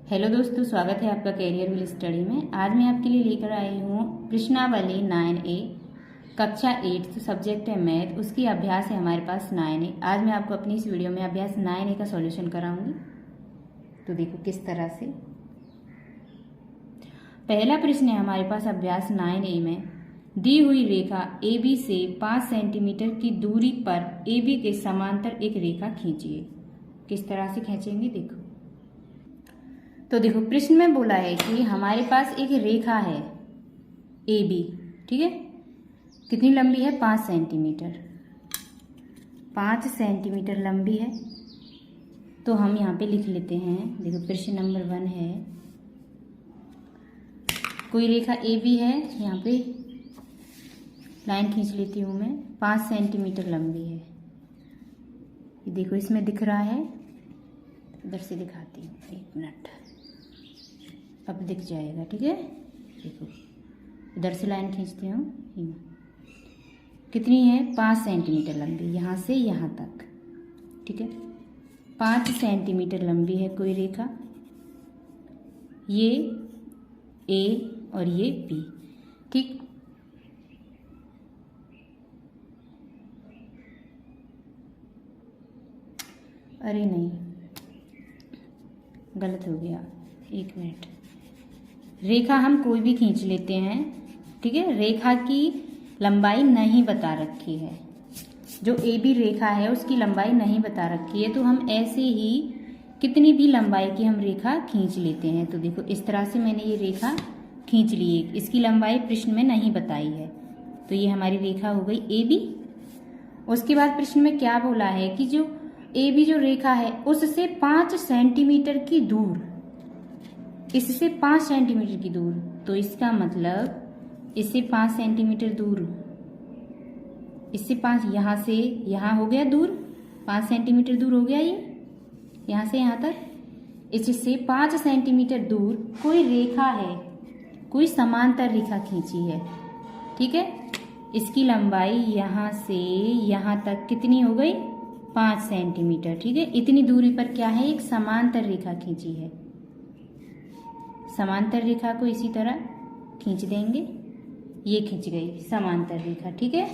Hello दोस्तों, स्वागत है आपका कैरियर विल स्टडी में। आज मैं आपके लिए लेकर आई हूँ प्रश्नावली 9A कक्षा 8 सब्जेक्ट है मैथ। उसकी अभ्यास है हमारे पास 9A। आज मैं आपको अपनी इस वीडियो में अभ्यास 9A का सॉल्यूशन कराऊंगी। तो देखो किस तरह से। पहला प्रश्न है हमारे पास अभ्यास 9A में, दी हुई रेखा AB से 5 सेंटीमीटर की दूरी पर AB के समांतर एक रेखा खींचिए। किस तरह से खींचेंगे देखो। तो देखो प्रश्न में बोला है कि हमारे पास एक रेखा है AB, ठीक है। कितनी लंबी है? 5 सेंटीमीटर। 5 सेंटीमीटर लंबी है। तो हम यहाँ पे लिख लेते हैं। देखो प्रश्न नंबर 1 है, कोई रेखा AB है, यहाँ पे लाइन खींच लेती हूँ मैं। 5 सेंटीमीटर लंबी है। ये देखो इसमें दिख रहा है, इधर से दिखाती हूँ, 1 मिनट, अब दिख जाएगा, ठीक है। देखो इधर से लाइन खींचती हूँ, कितनी है? 5 सेंटीमीटर लंबी, यहाँ से यहाँ तक, ठीक है। 5 सेंटीमीटर लंबी है कोई रेखा, ये A और ये B, ठीक। अरे नहीं, गलत हो गया, 1 मिनट। रेखा हम कोई भी खींच लेते हैं, ठीक है। रेखा की लंबाई नहीं बता रखी है, जो AB रेखा है उसकी लंबाई नहीं बता रखी है, तो हम ऐसे ही कितनी भी लंबाई की हम रेखा खींच लेते हैं। तो देखो इस तरह से मैंने ये रेखा खींच ली है, इसकी लंबाई प्रश्न में नहीं बताई है, तो ये हमारी रेखा हो गई AB। उसके बाद प्रश्न में क्या बोला है कि जो AB जो रेखा है उससे 5 सेंटीमीटर की दूर, इससे 5 सेंटीमीटर की दूर, तो इसका मतलब इससे 5 सेंटीमीटर दूर, इससे 5, यहाँ से यहाँ हो गया दूर, 5 सेंटीमीटर दूर हो गया ये, यहाँ से यहाँ तक। इससे 5 सेंटीमीटर दूर कोई रेखा है, कोई समांतर रेखा खींची है, ठीक है। इसकी लंबाई यहाँ से यहाँ तक कितनी हो गई? 5 सेंटीमीटर, ठीक है। इतनी दूरी पर क्या है? एक समांतर रेखा खींची है। समांतर रेखा को इसी तरह खींच देंगे, ये खींच गई समांतर रेखा, ठीक है।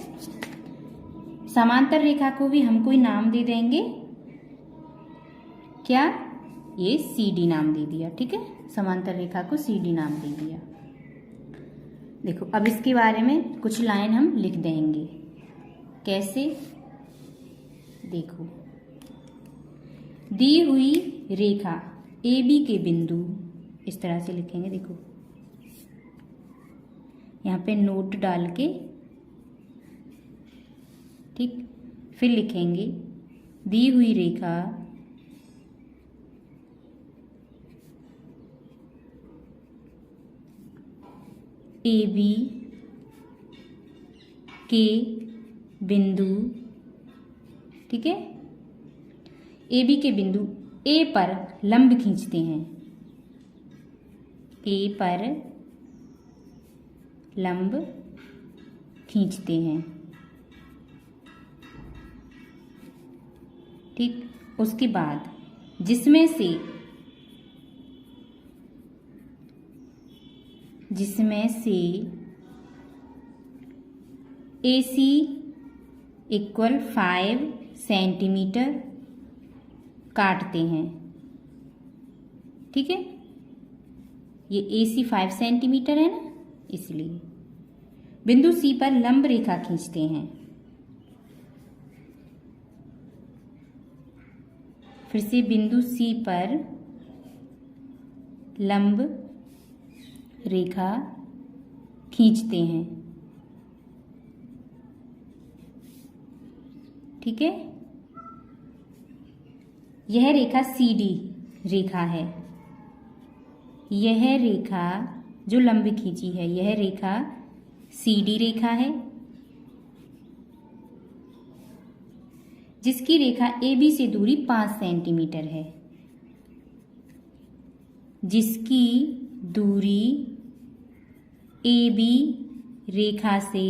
समांतर रेखा को भी हम कोई नाम दे देंगे, क्या? ये CD नाम दे दिया, ठीक है। समांतर रेखा को CD नाम दे दिया। देखो अब इसके बारे में कुछ लाइन हम लिख देंगे। कैसे? देखो, दी हुई रेखा AB के बिंदु, इस तरह से लिखेंगे। देखो यहाँ पे नोट डाल के, ठीक, फिर लिखेंगे दी हुई रेखा AB के बिंदु, ठीक है। AB के बिंदु A पर लंब खींचते हैं, A पर लंब खींचते हैं, ठीक। उसके बाद जिसमें से AC इक्वल 5 सेंटीमीटर काटते हैं, ठीक है। ये AC 5 सेंटीमीटर है ना, इसलिए बिंदु C पर लंब रेखा खींचते हैं। फिर से बिंदु C पर लंब रेखा खींचते हैं, ठीक है। यह रेखा CD रेखा है। यह रेखा जो लंब खींची है, यह रेखा CD रेखा है, जिसकी रेखा AB से दूरी 5 सेंटीमीटर है, जिसकी दूरी AB रेखा से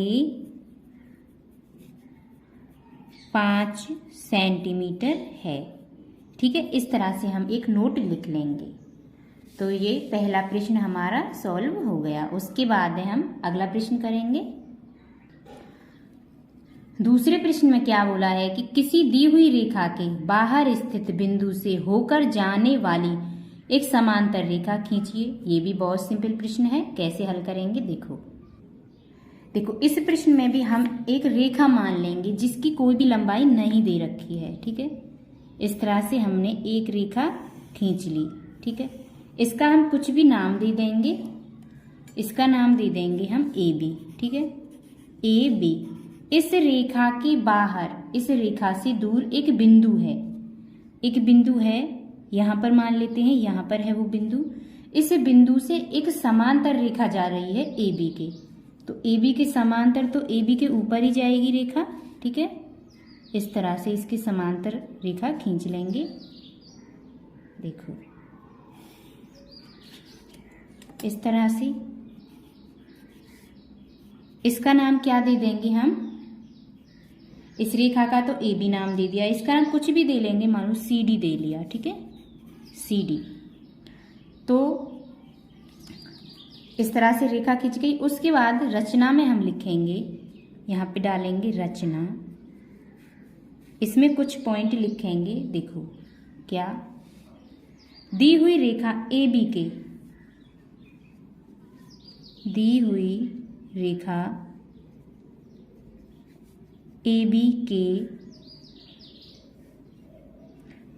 5 सेंटीमीटर है, ठीक है। इस तरह से हम एक नोट लिख लेंगे। तो ये पहला प्रश्न हमारा सॉल्व हो गया। उसके बाद हम अगला प्रश्न करेंगे। दूसरे प्रश्न में क्या बोला है कि किसी दी हुई रेखा के बाहर स्थित बिंदु से होकर जाने वाली एक समांतर रेखा खींचिए। ये भी बहुत सिंपल प्रश्न है। कैसे हल करेंगे देखो इस प्रश्न में भी हम एक रेखा मान लेंगे जिसकी कोई भी लंबाई नहीं दे रखी है। ठीक है, इस तरह से हमने एक रेखा खींच ली। ठीक है, इसका हम कुछ भी नाम दे देंगे। इसका नाम दे देंगे हम ए बी। ठीक है, ए बी। इस रेखा के बाहर, इस रेखा से दूर एक बिंदु है। एक बिंदु है, यहां पर मान लेते हैं, यहां पर है वो बिंदु। इस बिंदु से एक समांतर रेखा जा रही है ए बी के, तो ए बी के समांतर, तो ए बी के ऊपर ही जाएगी रेखा। ठीक है, इस तरह से इसकी समांतर रेखा खींच लेंगे। देखो इस तरह से। इसका नाम क्या दे देंगे हम? इस रेखा का तो ए बी नाम दे दिया, इसका नाम कुछ भी दे लेंगे, मान लो सी डी दे लिया। ठीक है, सी डी। तो इस तरह से रेखा खींच गई। उसके बाद रचना में हम लिखेंगे, यहाँ पे डालेंगे रचना। इसमें कुछ पॉइंट लिखेंगे। देखो क्या, दी हुई रेखा ए बी के, दी हुई रेखा ए बी के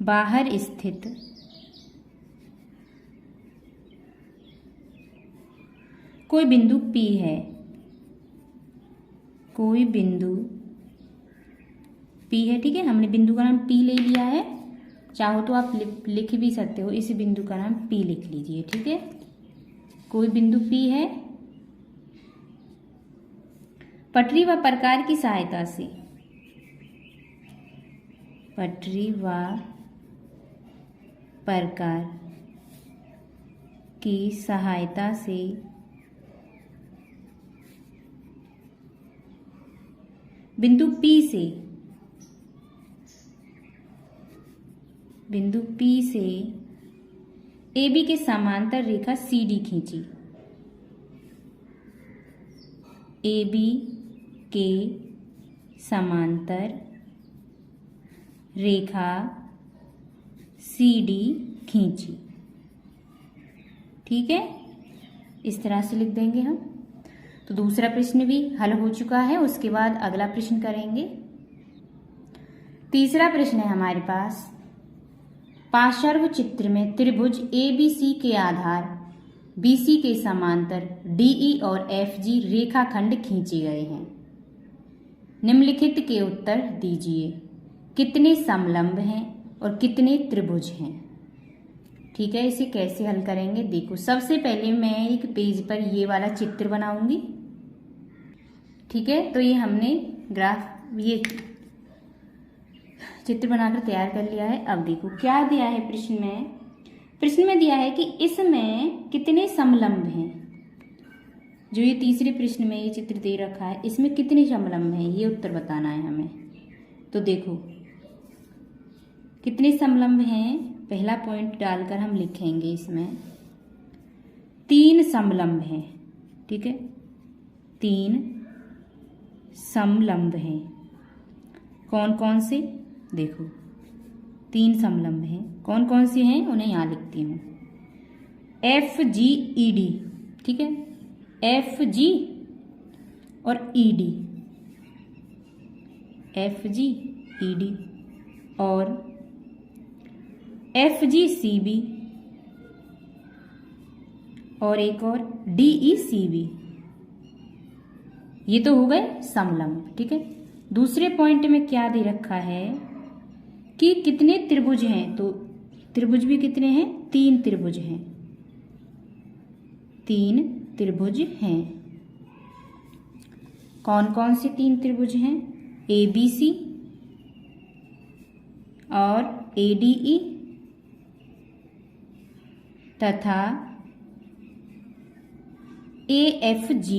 बाहर स्थित कोई बिंदु P है। कोई बिंदु P है। ठीक है, हमने बिंदु का नाम P ले लिया है। चाहो तो आप लिख भी सकते हो, इस बिंदु का नाम P लिख लीजिए। ठीक है, कोई बिंदु P है। पटरी व प्रकार की सहायता से, पटरी व प्रकार की सहायता से बिंदु P से, बिंदु P से AB के समांतर रेखा CD खींची। AB के समांतर रेखा CD खींची। ठीक है, इस तरह से लिख देंगे हम। तो दूसरा प्रश्न भी हल हो चुका है। उसके बाद अगला प्रश्न करेंगे। तीसरा प्रश्न है हमारे पास, पार्श्व चित्र में त्रिभुज ABC के आधार BC के समांतर DE और FG रेखाखंड खींचे गए हैं। निम्नलिखित के उत्तर दीजिए। कितने समलंब हैं और कितने त्रिभुज हैं? ठीक है, इसे कैसे हल करेंगे? देखो सबसे पहले मैं एक पेज पर ये वाला चित्र बनाऊंगी। ठीक है, तो ये हमने ये चित्र बनाकर तैयार कर लिया है। अब देखो क्या दिया है प्रश्न में। प्रश्न में दिया है कि इसमें कितने समलंब हैं। जो ये तीसरे प्रश्न में ये चित्र दे रखा है, इसमें कितने समलंब हैं, ये उत्तर बताना है हमें। तो देखो कितने समलंब हैं, पहला पॉइंट डालकर हम लिखेंगे इसमें 3 समलंब हैं। ठीक है, 3 समलंब हैं। कौन कौन से? देखो 3 समलंब हैं, कौन कौन से हैं उन्हें यहाँ लिखती हूँ। FGED। ठीक है, FG और ED, FGED और FGCB और एक और DECB। ये तो हो गए समलंब। ठीक है, दूसरे पॉइंट में क्या दे रखा है कि कितने त्रिभुज हैं। तो त्रिभुज भी कितने हैं? 3 त्रिभुज हैं। 3 त्रिभुज हैं। कौन कौन से 3 त्रिभुज हैं? ABC और ADE तथा AFG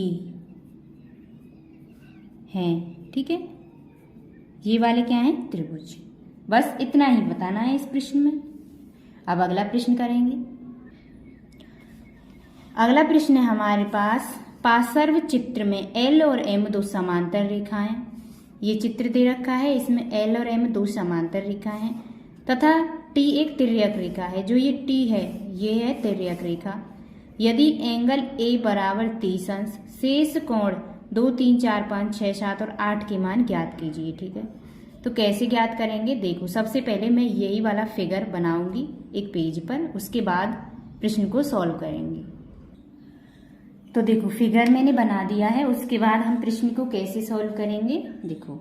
हैं। ठीक है, ये वाले क्या हैं? त्रिभुज। बस इतना ही बताना है इस प्रश्न में। अब अगला प्रश्न करेंगे। अगला प्रश्न है हमारे पास, पार्श्व चित्र में L और M दो समांतर रेखाएं, ये चित्र दे रखा है, इसमें L और M दो समांतर रेखाएं हैं तथा T एक तिर्यक रेखा है। जो ये T है ये है तिर्यक रेखा। यदि एंगल A बराबर 30 अंश, शेष कोण 2, 3, 4, 5, 6, 7 और 8 के मान ज्ञात कीजिए। ठीक है, तो कैसे ज्ञात करेंगे? देखो, सबसे पहले मैं यही वाला फिगर बनाऊंगी एक पेज पर, उसके बाद प्रश्न को सॉल्व करेंगे। तो देखो, फिगर मैंने बना दिया है, उसके बाद हम प्रश्न को कैसे सॉल्व करेंगे। देखो,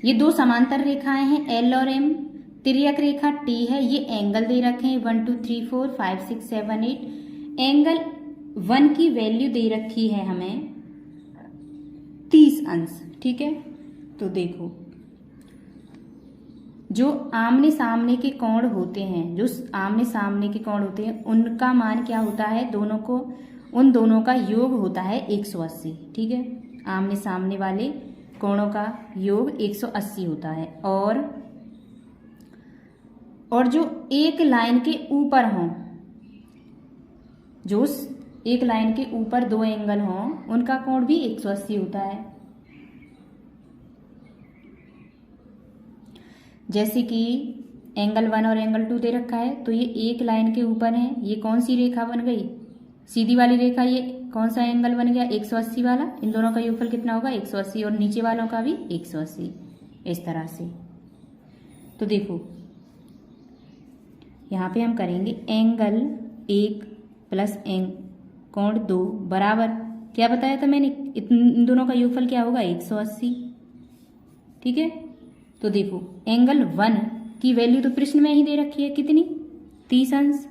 ये दो समांतर रेखाएं हैं L और M, तिर्यक रेखा T है, ये एंगल दे रखे हैं 1, 2, 3, 4, 5, 6, 7, 8। एंगल 1 की वैल्यू दे रखी है हमें 30 अंश। ठीक है, तो देखो, जो आमने सामने के कोण होते हैं, जो आमने सामने के कोण होते हैं, उनका मान क्या होता है? उन दोनों का योग होता है 180। ठीक है, आमने सामने वाले कोणों का योग 180 होता है। और जो एक लाइन के ऊपर हों, जो एक लाइन के ऊपर दो एंगल हों, उनका कोण भी 180 होता है। जैसे कि एंगल 1 और एंगल 2 दे रखा है, तो ये एक लाइन के ऊपर है, ये कौन सी रेखा बन गई? सीधी वाली रेखा। ये कौन सा एंगल बन गया? 180 वाला। इन दोनों का योगफल कितना होगा? 180, और नीचे वालों का भी 180, इस तरह से। तो देखो, यहाँ पे हम करेंगे एंगल 1 प्लस कोण 2 बराबर, क्या बताया था मैंने? इन दोनों का योगफल क्या होगा? 180। ठीक है, तो देखो, एंगल 1 की वैल्यू तो प्रश्न में ही दे रखी है, कितनी? 30 अंश,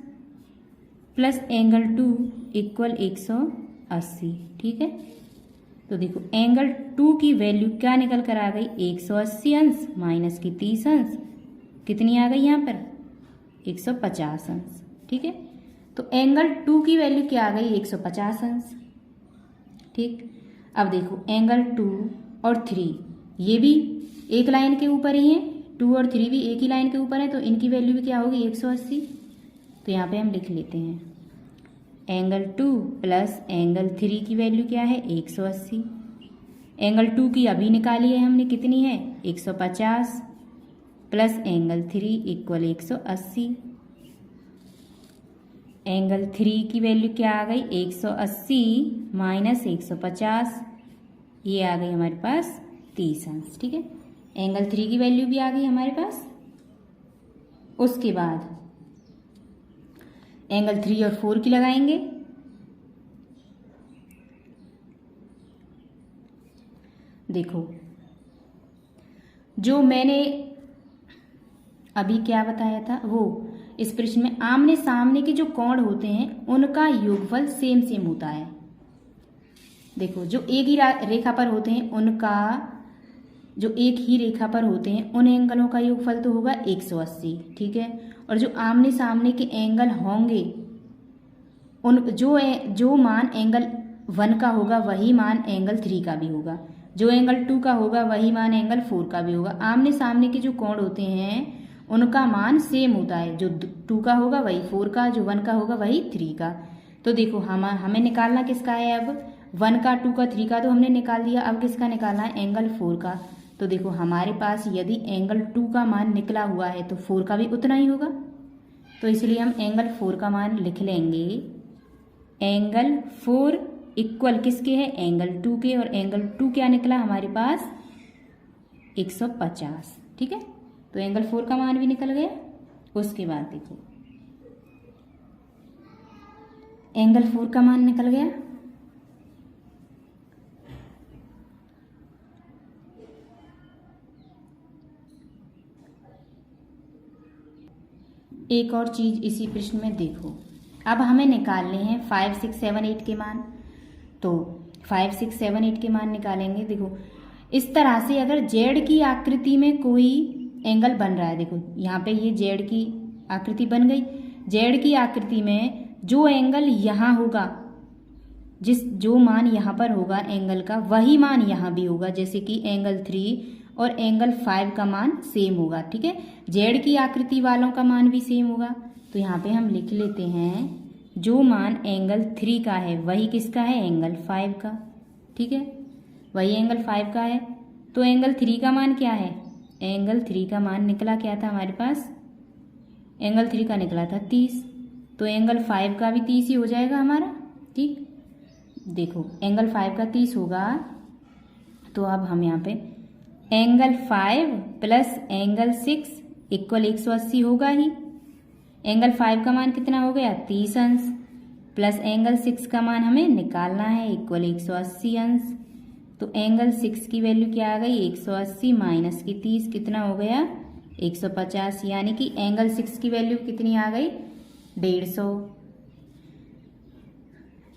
प्लस एंगल 2 इक्वल 180। ठीक है, तो देखो, एंगल 2 की वैल्यू क्या निकल कर आ गई? 180 अंश माइनस की 30 अंश, कितनी आ गई यहाँ पर? 150 अंश। ठीक है, तो एंगल 2 की वैल्यू क्या आ गई? 150 अंश। ठीक, अब देखो, एंगल 2 और 3 ये भी एक लाइन के ऊपर ही है, 2 और 3 भी एक ही लाइन के ऊपर है, तो इनकी वैल्यू भी क्या होगी? 180। तो यहाँ पे हम लिख लेते हैं एंगल 2 प्लस एंगल 3 की वैल्यू क्या है? 180। एंगल 2 की अभी निकाली है हमने, कितनी है? 150, प्लस एंगल 3 इक्वल 180। एंगल 3 की वैल्यू क्या आ गई? 180 माइनस 150, ये आ गई हमारे पास 30 अंश। ठीक है, एंगल 3 की वैल्यू भी आ गई हमारे पास। उसके बाद एंगल 3 और 4 की लगाएंगे। देखो, जो मैंने अभी क्या बताया था, वो इस प्रश्न में आमने सामने के जो कोण होते हैं उनका योगफल सेम सेम होता है। देखो, जो एक ही रेखा पर होते हैं, उनका जो एक ही रेखा पर होते हैं उन एंगलों का योगफल तो होगा 180। ठीक है, और जो आमने सामने के एंगल होंगे, उन जो मान एंगल 1 का होगा वही मान एंगल 3 का भी होगा, जो एंगल 2 का होगा वही मान एंगल 4 का भी होगा। आमने सामने के जो कोण होते हैं उनका मान सेम होता है, जो 2 का होगा वही 4 का, जो 1 का होगा वही 3 का। तो देखो, हमें निकालना किसका है? अब 1 का, 2 का, 3 का तो हमने निकाल दिया, अब किसका निकालना है? एंगल 4 का। तो देखो, हमारे पास यदि एंगल 2 का मान निकला हुआ है तो 4 का भी उतना ही होगा, तो इसलिए हम एंगल 4 का मान लिख लेंगे। एंगल 4 इक्वल किसके है? एंगल 2 के, और एंगल 2 क्या निकला हमारे पास? 150। ठीक है, तो एंगल 4 का मान भी निकल गया। उसके बाद देखो, एंगल 4 का मान निकल गया। एक और चीज इसी प्रश्न में देखो, अब हमें निकालने हैं 5, 6, 7, 8 के मान। तो 5, 6, 7, 8 के मान निकालेंगे। देखो, इस तरह से अगर जेड की आकृति में कोई एंगल बन रहा है, देखो यहाँ पे ये जेड की आकृति बन गई। जेड की आकृति में जो एंगल यहाँ होगा, जो मान यहाँ पर होगा एंगल का, वही मान यहाँ भी होगा। जैसे कि एंगल 3 और एंगल 5 का मान सेम होगा, ठीक है। जेड की आकृति वालों का मान भी सेम होगा, तो यहाँ पे हम लिख लेते हैं जो मान एंगल 3 का है वही किसका है, एंगल 5 का, ठीक है, वही एंगल 5 का है। तो एंगल 3 का मान क्या है, एंगल 3 का मान निकला क्या था हमारे पास, एंगल 3 का निकला था 30, तो एंगल 5 का भी 30 ही हो जाएगा हमारा, ठीक। देखो एंगल 5 का 30 होगा, तो अब हम यहाँ पे एंगल 5 प्लस एंगल 6 इक्वल 180 होगा ही। एंगल 5 का मान कितना हो गया, 30 अंश, प्लस एंगल 6 का मान हमें निकालना है इक्वल 180 अंश। तो एंगल 6 की वैल्यू क्या आ गई, 180 माइनस की 30 कितना हो गया, 150, यानी कि एंगल 6 की वैल्यू कितनी आ गई, 150।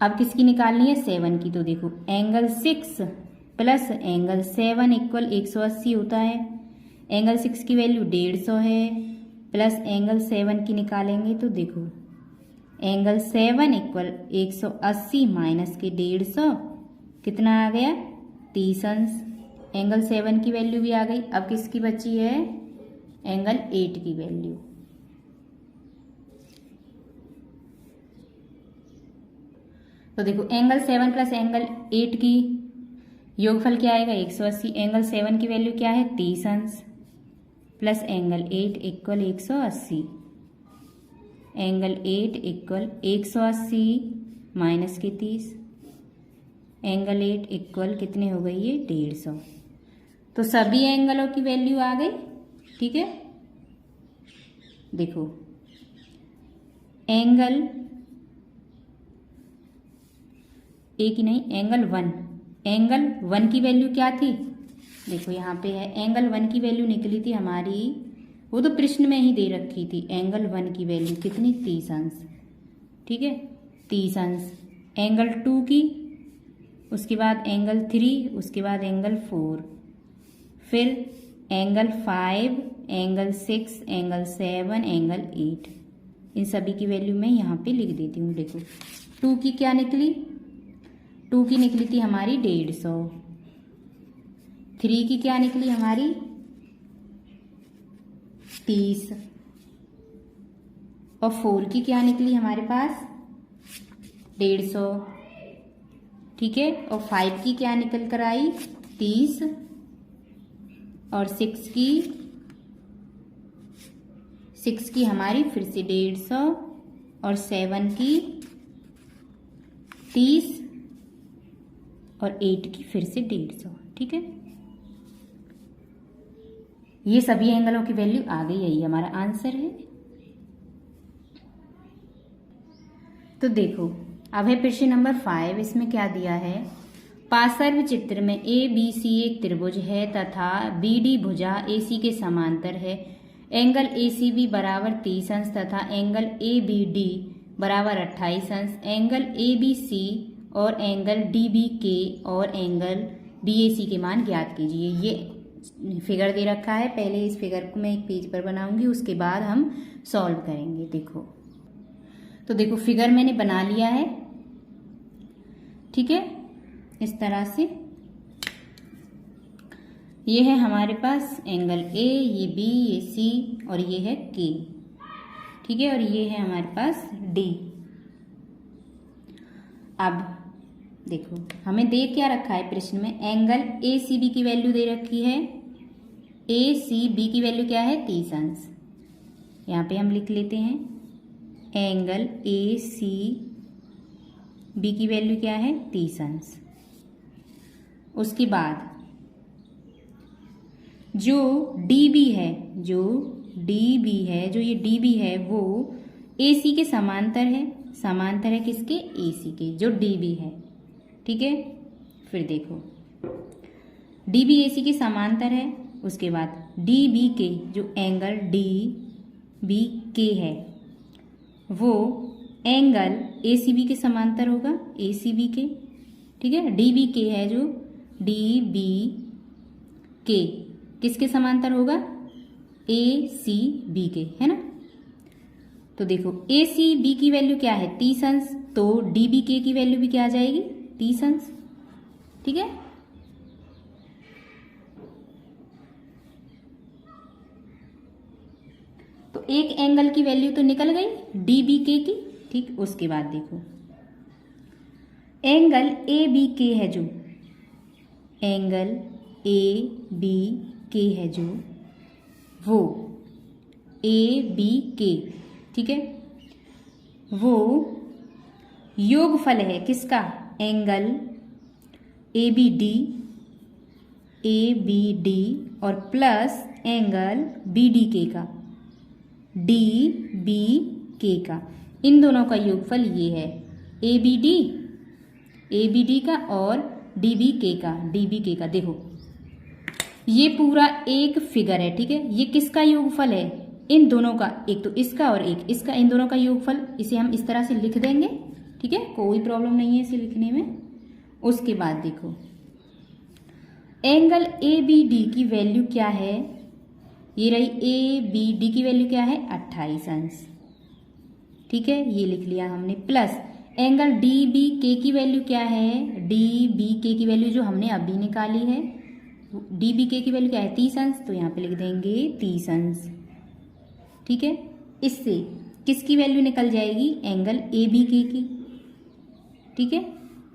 अब किसकी निकालनी है, 7 की। तो देखो एंगल 6 प्लस एंगल 7 इक्वल 180 होता है। एंगल 6 की वैल्यू 150 है, प्लस एंगल 7 की निकालेंगे तो देखो एंगल 7 इक्वल 180 माइनस के 150 कितना आ गया, 30 अंश। एंगल 7 की वैल्यू भी आ गई। अब किसकी बची है, एंगल 8 की वैल्यू। तो देखो एंगल 7 प्लस एंगल 8 की योगफल क्या आएगा, 180। एंगल 7 की वैल्यू क्या है, 30 अंश, plus angle 8 equal 180। Angle 8 equal 180 minus के 30, एंगल 8 इक्वल कितने हो गई है, 150। तो सभी एंगलों की वैल्यू आ गई, ठीक है। देखो एंगल एक ही नहीं, एंगल 1 की वैल्यू क्या थी, देखो यहाँ पे है, एंगल 1 की वैल्यू निकली थी हमारी, वो तो प्रश्न में ही दे रखी थी। एंगल 1 की वैल्यू कितनी, 30 अंश, ठीक है, 30 अंश। एंगल 2 की, उसके बाद एंगल 3, उसके बाद एंगल 4, फिर एंगल 5, एंगल 6, एंगल 7, एंगल 8, इन सभी की वैल्यू मैं यहाँ पे लिख देती हूँ। देखो 2 की क्या निकली, 2 की निकली थी हमारी 150। 3 की क्या निकली हमारी, 30। और 4 की क्या निकली हमारे पास, 150, ठीक है। और 5 की क्या निकल कर आई, 30। और 6 की हमारी फिर से 150, और 7 की 30, और 8 की फिर से 150, ठीक है। ये सभी एंगलों की वैल्यू आ गई, यही हमारा आंसर है। तो देखो अब है प्रश्न नंबर 5। इसमें क्या दिया है, पार्श्व चित्र में ABC एक त्रिभुज है तथा BD भुजा AC के समांतर है। एंगल ACB बराबर 30 अंश तथा एंगल ABD बराबर 28 अंश। एंगल ABC और एंगल DBK और एंगल BAC के मान ज्ञात कीजिए। ये फिगर दे रखा है, पहले इस फिगर को मैं एक पेज पर बनाऊंगी, उसके बाद हम सॉल्व करेंगे। देखो तो देखो फिगर मैंने बना लिया है, ठीक है, इस तरह से। ये है हमारे पास एंगल A, ये B, ये C और ये है K, ठीक है, और ये है हमारे पास D। अब देखो हमें दे क्या रखा है प्रश्न में, एंगल ACB की वैल्यू दे रखी है। ACB की वैल्यू क्या है, 30 अंश। यहाँ पे हम लिख लेते हैं एंगल ACB की वैल्यू क्या है, 30 अंश। उसके बाद जो DB है, जो ये DB है वो AC के समांतर है। समांतर है किसके, AC के, जो DB है, ठीक है। फिर देखो DB AC के समांतर है। उसके बाद DBK, जो एंगल DBK है वो एंगल ACB के समांतर होगा, ACB के, ठीक है। DBK है जो DBK किसके समांतर होगा, ACB के, है ना। तो देखो ACB की वैल्यू क्या है, 30 अंश, तो DBK की वैल्यू भी क्या आ जाएगी, 30 अंश, ठीक है। एक एंगल की वैल्यू तो निकल गई डी बी के की, ठीक। उसके बाद देखो एंगल ए बी के है जो, एंगल ए बी के है जो, वो ए बी के, ठीक है, वो योगफल है किसका, एंगल ए बी डी और प्लस एंगल बी डी के का, डी बी के का, इन दोनों का योगफल ये है ए बी डी का और डी बी के का। देखो ये पूरा एक फिगर है, ठीक है। ये किसका योगफल है, इन दोनों का, एक तो इसका और एक इसका, इन दोनों का योगफल। इसे हम इस तरह से लिख देंगे, ठीक है, कोई प्रॉब्लम नहीं है इसे लिखने में। उसके बाद देखो एंगल ए बी डी की वैल्यू क्या है, ये रही ए बी डी की वैल्यू क्या है 28 अंश, ठीक है, ये लिख लिया हमने। प्लस एंगल डी बी के की वैल्यू क्या है, डी बी के की वैल्यू जो हमने अभी निकाली है, डी बी के की वैल्यू क्या है 30 अंश, तो यहाँ पे लिख देंगे 30 अंश, ठीक है। इससे किसकी वैल्यू निकल जाएगी, एंगल ए बी के की, ठीक है।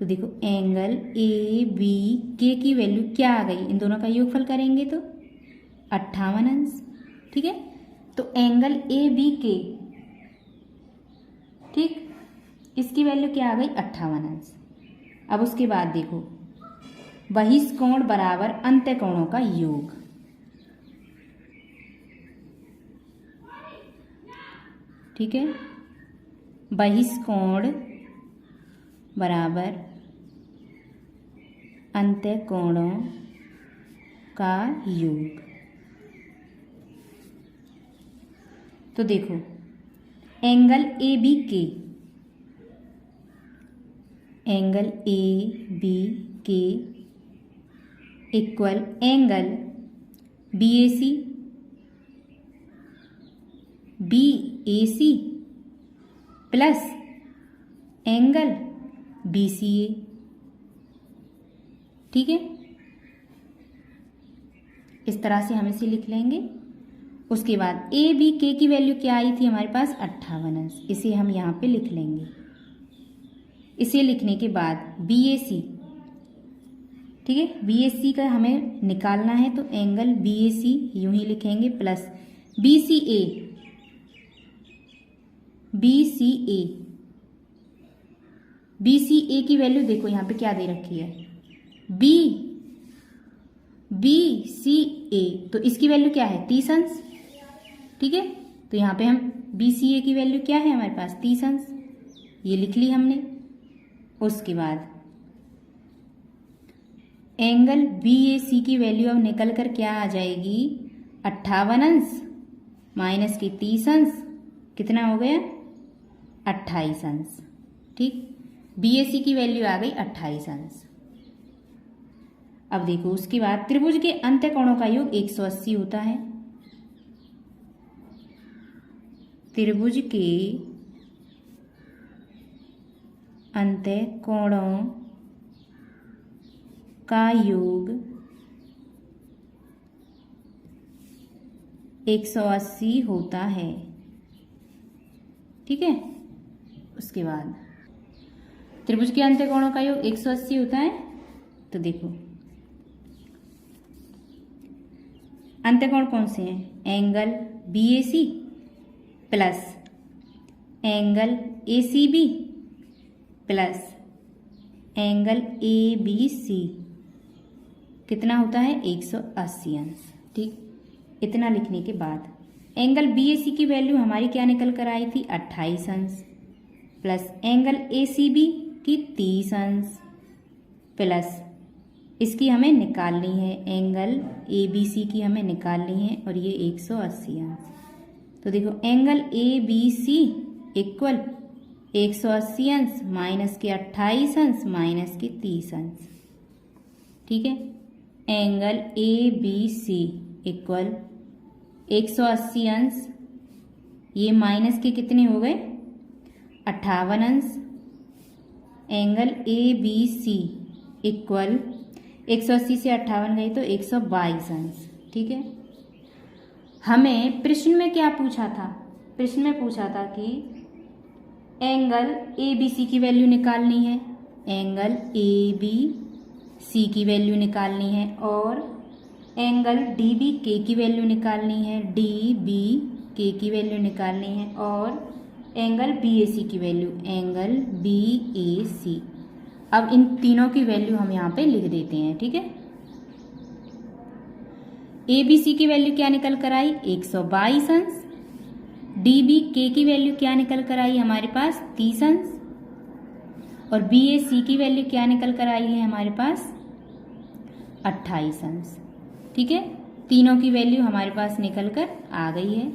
तो देखो एंगल ए बी के की वैल्यू क्या आ गई, इन दोनों का योगफल करेंगे तो 58 अंश, ठीक है। तो एंगल ए बी के, ठीक, इसकी वैल्यू क्या आ गई 58 अंश। अब उसके बाद देखो बहिष्कोण बराबर अंत्यकोणों का योग, ठीक है, बहिष्कोण बराबर अंत्यकोणों का योग। तो देखो angle A B K, angle A B K equal angle B A C plus angle B C A, ठीक है। इस तरह से हम इसे लिख लेंगे। उसके बाद ए बी के की वैल्यू क्या आई थी हमारे पास 58 अंश, इसे हम यहाँ पे लिख लेंगे। इसे लिखने के बाद बी ए सी, ठीक है, बी ए सी का हमें निकालना है तो एंगल बी ए सी यूं ही लिखेंगे प्लस बी सी ए की वैल्यू देखो यहाँ पे क्या दे रखी है बी सी ए, तो इसकी वैल्यू क्या है 30 अंश, ठीक है। तो यहाँ पे हम बी सी ए की वैल्यू क्या है हमारे पास 30 अंश, ये लिख ली हमने। उसके बाद एंगल बी ए सी की वैल्यू अब निकल कर क्या आ जाएगी 58 अंश माइनस की 30 अंश, कितना हो गया 28 अंश, ठीक। बी ए सी की वैल्यू आ गई 28 अंश। अब देखो उसके बाद त्रिभुज के अंत्यकोणों का योग 180 होता है। त्रिभुज के अंत्यकोणों का योग 180 होता है, ठीक है। उसके बाद त्रिभुज के अंत्यकोणों का योग 180 होता है। तो देखो अंत्यकोण कौन से हैं, angle B A C plus angle A C B plus angle A B C, कितना होता है 180 अंश, ठीक। इतना लिखने के बाद एंगल बी ए सी की वैल्यू हमारी क्या निकल कर आई थी 28 अंश plus angle A C B की 30 अंश प्लस इसकी हमें निकालनी है एंगल ए बी सी की हमें निकालनी है और ये 180 अंश। तो देखो angle A B C equal 180 अंश माइनस के 28 अंश माइनस के 30 अंश, ठीक है। Angle A B C equal 180 अंश, ये माइनस के कितने हो गए 58 अंश, angle A B C equal 180 से 58 गई तो 122 अंश, ठीक है। हमें प्रश्न में क्या पूछा था, प्रश्न में पूछा था कि एंगल ABC की वैल्यू निकालनी है, एंगल ABC की वैल्यू निकालनी है और एंगल DBK की वैल्यू निकालनी है, DBK की वैल्यू निकालनी है और एंगल BAC की वैल्यू, एंगल BAC। अब इन तीनों की वैल्यू हम यहाँ पे लिख देते हैं, ठीक है। ABC की वैल्यू क्या निकल कर आई 122 अंश, DBK की वैल्यू क्या निकल कर आई हमारे पास 30 अंश और BAC की वैल्यू क्या निकल कर आई है हमारे पास 28 अंश, ठीक है। तीनों की वैल्यू हमारे पास निकल कर आ गई है,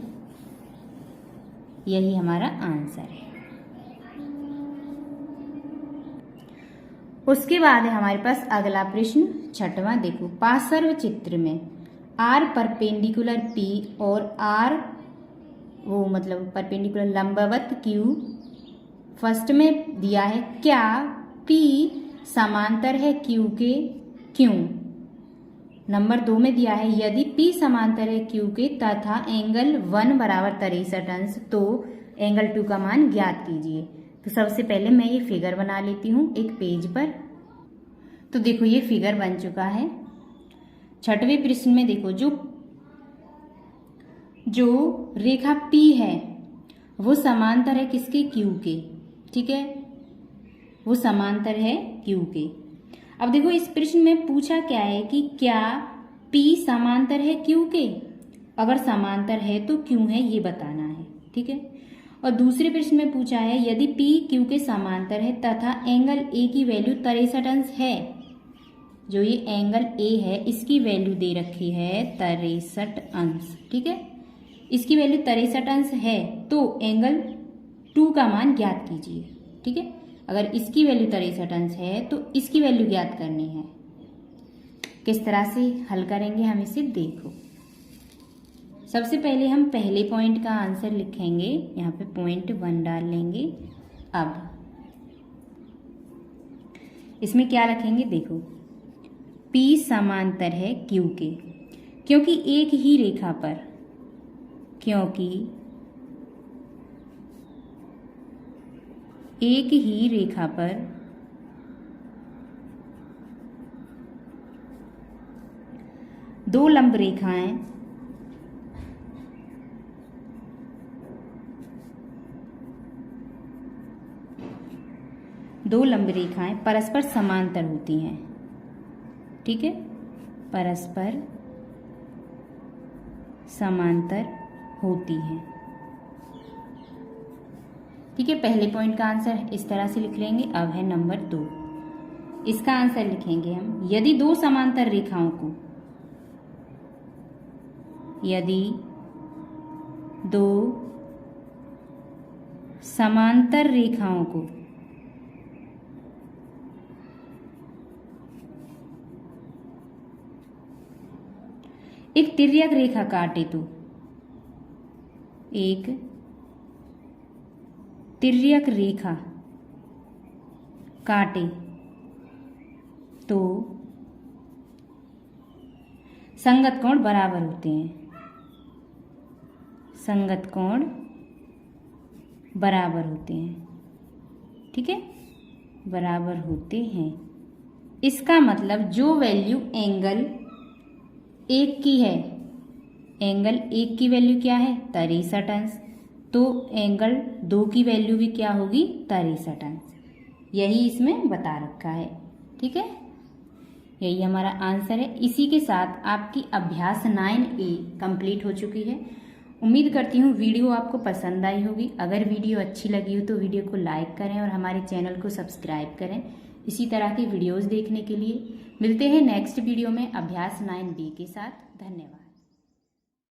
यही हमारा आंसर है। उसके बाद है हमारे पास अगला प्रश्न 6वां। देखो, पार्श्व चित्र में R परपेंडिकुलर P और R वो मतलब परपेंडिकुलर लंबवत Q फर्स्ट में दिया है, क्या P समांतर है Q के क्यों। नंबर 2 में दिया है, यदि P समांतर है Q के तथा एंगल 1 बराबर 63 अंश तो एंगल 2 का मान ज्ञात कीजिए। तो सबसे पहले मैं ये फिगर बना लेती हूँ एक पेज पर। तो देखो ये फिगर बन चुका है। 6वें प्रश्न में देखो जो रेखा P है वो समांतर है किसके Q के, ठीक है, वो समांतर है Q के। अब देखो इस प्रश्न में पूछा क्या है कि क्या P समांतर है Q के, अगर समांतर है तो क्यों है ये बताना है, ठीक है। और दूसरे प्रश्न में पूछा है यदि P Q के समांतर है तथा एंगल A की वैल्यू 63 अंश है, जो ये एंगल A है इसकी वैल्यू दे रखी है 63 अंश, ठीक है, इसकी वैल्यू 63 अंश है तो एंगल 2 का मान ज्ञात कीजिए, ठीक है। अगर इसकी वैल्यू 63 अंश है तो इसकी वैल्यू ज्ञात करनी है। किस तरह से हल kरेंगे हम इसे देखो। सबसे पहले हम पहले पॉइंट का आंसर लिखेंगे, यहाँ पे पॉइंट 1 डाल लेंगे। अब इसमें क्या रखेंगे, देखो P समांतर है Q के, क्योंकि एक ही रेखा पर, क्योंकि एक ही रेखा पर दो लंब रेखाएं परस्पर समांतर होती हैं, ठीक है, परस्पर समांतर होती हैं, ठीक है। पहले पॉइंट का आंसर इस तरह से लिख लेंगे। अब है नंबर 2, इसका आंसर लिखेंगे हम, यदि दो समांतर रेखाओं को, यदि दो समांतर रेखाओं को एक तिर्यक रेखा काटे तो, एक तिर्यक रेखा काटे तो संगत कोण बराबर होते हैं, संगत कोण बराबर होते हैं, ठीक है, बराबर होते हैं। इसका मतलब जो वैल्यू एंगल 1 की है, एंगल 1 की वैल्यू क्या है 63 अंश, तो एंगल 2 की वैल्यू भी क्या होगी 63 अंश, यही इसमें बता रखा है, ठीक है, यही हमारा आंसर है। इसी के साथ आपकी अभ्यास 9A कंप्लीट हो चुकी है। उम्मीद करती हूँ वीडियो आपको पसंद आई होगी। अगर वीडियो अच्छी लगी हो तो वीडियो को लाइक करें और हमारे चैनल को सब्सक्राइब करें। इसी तरह की वीडियोस देखने के लिए मिलते हैं नेक्स्ट वीडियो में अभ्यास 9B के साथ। धन्यवाद।